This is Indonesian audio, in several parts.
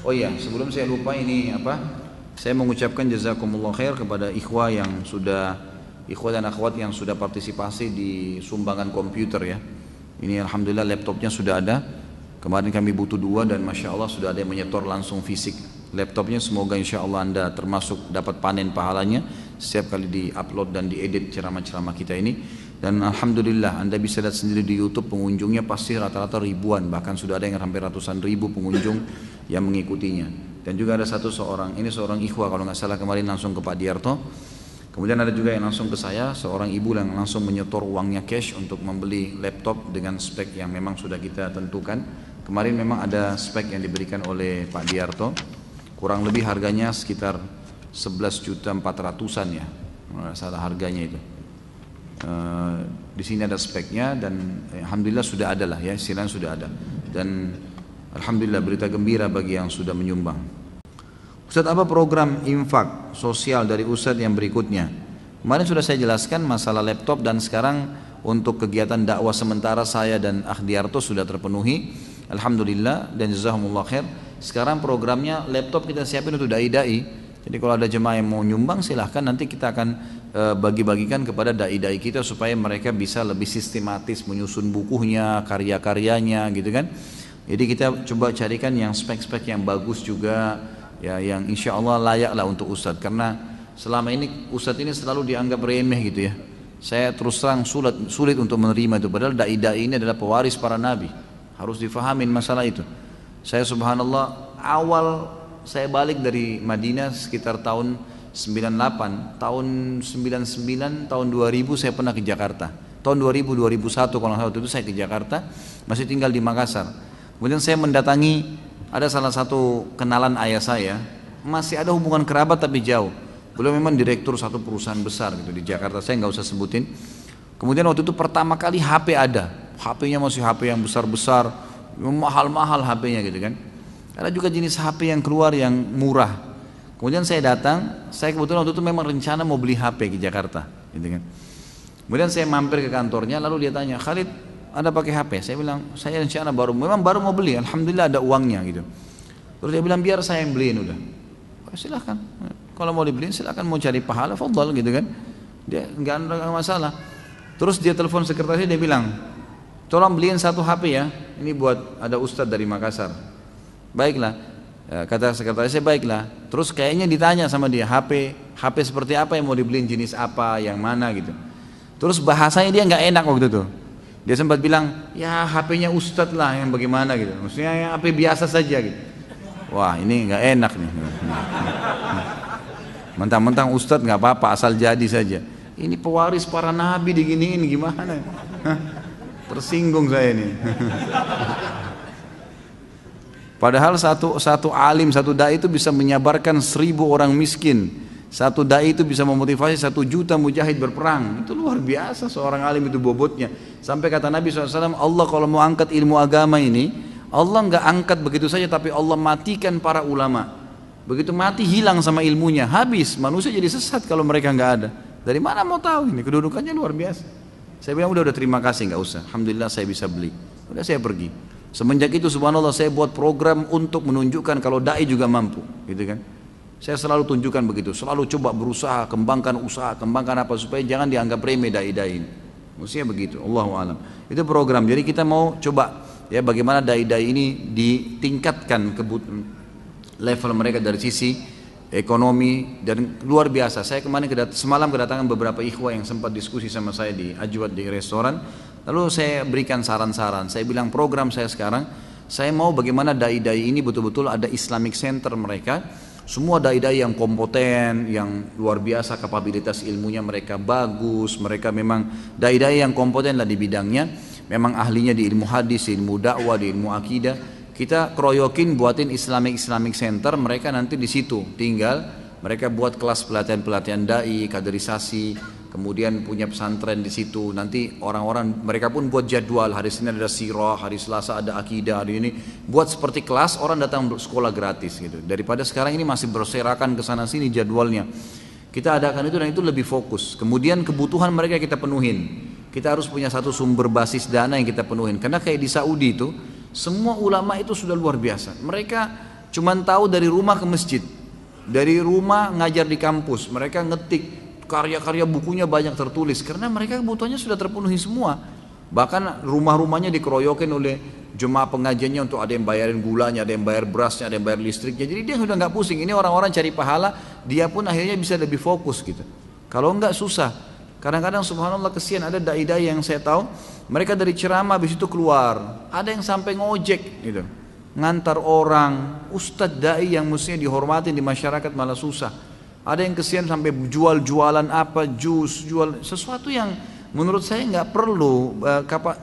Oh iya, sebelum saya lupa ini apa? Saya mengucapkan jazakumullah khair kepada ikhwah dan akhwat yang sudah partisipasi di sumbangan komputer ya. Ini alhamdulillah laptopnya sudah ada. Kemarin kami butuh 2 dan masya Allah sudah ada yang menyetor langsung fisik laptopnya. Semoga insya Allah Anda termasuk dapat panen pahalanya setiap kali di-upload dan diedit ceramah-ceramah kita ini. Dan alhamdulillah Anda bisa lihat sendiri di YouTube pengunjungnya pasti rata-rata ribuan, bahkan sudah ada yang hampir ratusan ribu pengunjung yang mengikutinya. Dan juga ada seorang ikhwah kalau nggak salah kemarin langsung ke Pak Diarto. Kemudian ada juga yang langsung ke saya, seorang ibu yang langsung menyetor uangnya cash untuk membeli laptop dengan spek yang memang sudah kita tentukan. Kemarin memang ada spek yang diberikan oleh Pak Diarto, kurang lebih harganya sekitar 11.400.000-an ya, nggak salah harganya itu. Di sini ada speknya dan alhamdulillah sudah ada lah ya, istilahnya sudah ada. Dan alhamdulillah berita gembira bagi yang sudah menyumbang. Ustadz, apa program infak sosial dari Ustadz yang berikutnya? Kemarin sudah saya jelaskan masalah laptop dan sekarang untuk kegiatan dakwah sementara saya dan Akhdiarto sudah terpenuhi. Alhamdulillah dan jazakumullah khair. Sekarang programnya laptop kita siapin untuk dai-dai. Jadi kalau ada jemaah yang mau nyumbang silahkan, nanti kita akan bagi-bagikan kepada dai-dai kita supaya mereka bisa lebih sistematis menyusun bukunya, karya-karyanya gitu kan. Jadi kita coba carikan yang spek-spek yang bagus juga, ya, yang insya Allah layak lah untuk Ustadz. Karena selama ini Ustadz ini selalu dianggap remeh gitu ya. Saya terus terang sulit untuk menerima itu. Padahal dai-dai ini adalah pewaris para nabi. Harus difahamin masalah itu. Saya subhanallah awal saya balik dari Madinah sekitar tahun 98, tahun 99, tahun 2000 saya pernah ke Jakarta. Tahun 2000, 2001 kalau waktu itu saya ke Jakarta, masih tinggal di Makassar. Kemudian saya mendatangi, ada salah satu kenalan ayah saya, masih ada hubungan kerabat tapi jauh. Beliau memang direktur satu perusahaan besar gitu di Jakarta, saya nggak usah sebutin. Kemudian waktu itu pertama kali HP ada, HP-nya masih HP yang besar-besar, mahal-mahal HP-nya gitu kan. Ada juga jenis HP yang keluar yang murah. Kemudian saya datang, saya kebetulan waktu itu memang rencana mau beli HP ke Jakarta gitu kan. Kemudian saya mampir ke kantornya, lalu dia tanya, Khalid, ada pakai HP? Saya bilang, saya rencana memang baru mau beli, alhamdulillah ada uangnya gitu. Terus dia bilang, biar saya yang beliin udah. Oh, silahkan, kalau mau dibeliin silahkan, mau cari pahala, fadhal gitu kan. Dia nggak ada masalah. Terus dia telepon sekretarisnya, dia bilang, tolong beliin satu HP ya, ini buat ada ustadz dari Makassar. Baiklah, kata sekretarisnya baiklah. Terus kayaknya ditanya sama dia, HP seperti apa yang mau dibeliin, jenis apa, yang mana gitu. Terus bahasanya dia nggak enak waktu itu. Dia sempat bilang, ya HP-nya ustadz lah yang bagaimana gitu. Maksudnya yang HP biasa saja gitu. Wah ini nggak enak nih. Mentang-mentang ustadz nggak apa-apa, asal jadi saja. Ini pewaris para nabi diginiin gimana? Tersinggung saya ini. Padahal satu alim, satu dai itu bisa menyabarkan 1000 orang miskin. Satu dai itu bisa memotivasi 1 juta mujahid berperang. Itu luar biasa seorang alim itu bobotnya. Sampai kata Nabi SAW, Allah kalau mau angkat ilmu agama ini, Allah nggak angkat begitu saja, tapi Allah matikan para ulama. Begitu mati hilang sama ilmunya, habis. Manusia jadi sesat kalau mereka nggak ada. Dari mana mau tahu ini? Kedudukannya luar biasa. Saya bilang udah terima kasih, nggak usah. Alhamdulillah saya bisa beli. Udah saya pergi. Semenjak itu subhanallah saya buat program untuk menunjukkan kalau dai juga mampu, gitu kan. Saya selalu tunjukkan begitu, selalu coba berusaha, kembangkan apa supaya jangan dianggap remeh dai-dai ini. Mestinya begitu, Allahu a'lam. Itu program. Jadi kita mau coba ya bagaimana dai-dai ini ditingkatkan level mereka dari sisi ekonomi dan luar biasa. Saya kemarin semalam kedatangan beberapa ikhwah yang sempat diskusi sama saya di Ajwad di restoran. Lalu saya berikan saran-saran. Saya bilang program saya sekarang, saya mau bagaimana dai-dai ini betul-betul ada Islamic Center mereka. Semua dai-dai yang kompeten, yang luar biasa kapabilitas ilmunya mereka bagus. Mereka memang dai-dai yang kompeten lah di bidangnya. Memang ahlinya di ilmu hadis, di ilmu dakwah, di ilmu akidah. Kita keroyokin buatin Islamic Center, mereka nanti di situ tinggal. Mereka buat kelas pelatihan dai, kaderisasi, kemudian punya pesantren di situ. Nanti orang-orang mereka pun buat jadwal, hari Senin ada sirah, hari Selasa ada akidah, hari ini buat seperti kelas, orang datang sekolah gratis gitu. Daripada sekarang ini masih berserakan ke sana sini jadwalnya. Kita adakan itu dan itu lebih fokus. Kemudian kebutuhan mereka kita penuhin. Kita harus punya satu sumber basis dana yang kita penuhin. Karena kayak di Saudi itu, semua ulama itu sudah luar biasa. Mereka cuman tahu dari rumah ke masjid, dari rumah ngajar di kampus, mereka ngetik karya-karya bukunya banyak tertulis karena mereka kebutuhannya sudah terpenuhi semua. Bahkan rumah-rumahnya dikeroyokin oleh jemaah pengajiannya untuk ada yang bayarin gulanya, ada yang bayar berasnya, ada yang bayar listriknya. Jadi dia sudah nggak pusing. Ini orang-orang cari pahala, dia pun akhirnya bisa lebih fokus gitu. Kalau enggak susah. Kadang-kadang subhanallah kesian ada dai-dai yang saya tahu, mereka dari ceramah habis itu keluar, ada yang sampai ngojek gitu, ngantar orang. Ustadz dai yang mestinya dihormati di masyarakat malah susah. Ada yang kesian sampai jual-jualan apa, jus, jual sesuatu yang menurut saya nggak perlu.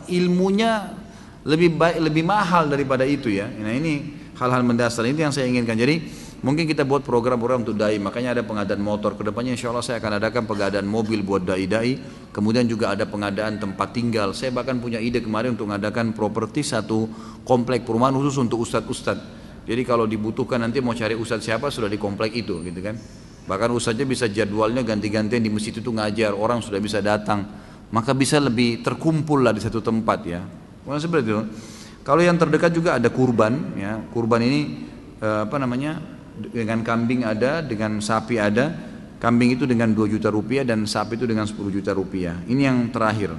Ilmunya lebih baik, lebih mahal daripada itu ya. Nah ini hal-hal mendasar ini yang saya inginkan. Jadi mungkin kita buat program-program untuk dai. Makanya ada pengadaan motor. Kedepannya insya Allah saya akan adakan pengadaan mobil buat dai-dai. Kemudian juga ada pengadaan tempat tinggal. Saya bahkan punya ide kemarin untuk mengadakan properti satu komplek perumahan khusus untuk ustadz-ustadz. Jadi kalau dibutuhkan nanti mau cari ustadz siapa sudah di komplek itu gitu kan. Bahkan ustadznya bisa jadwalnya ganti-gantian di masjid itu ngajar. Orang sudah bisa datang. Maka bisa lebih terkumpul lah di satu tempat ya. Bukan seperti itu. Kalau yang terdekat juga ada kurban ya. Kurban ini dengan kambing ada, dengan sapi ada. Kambing itu dengan 2 juta rupiah dan sapi itu dengan 10 juta rupiah. Ini yang terakhir.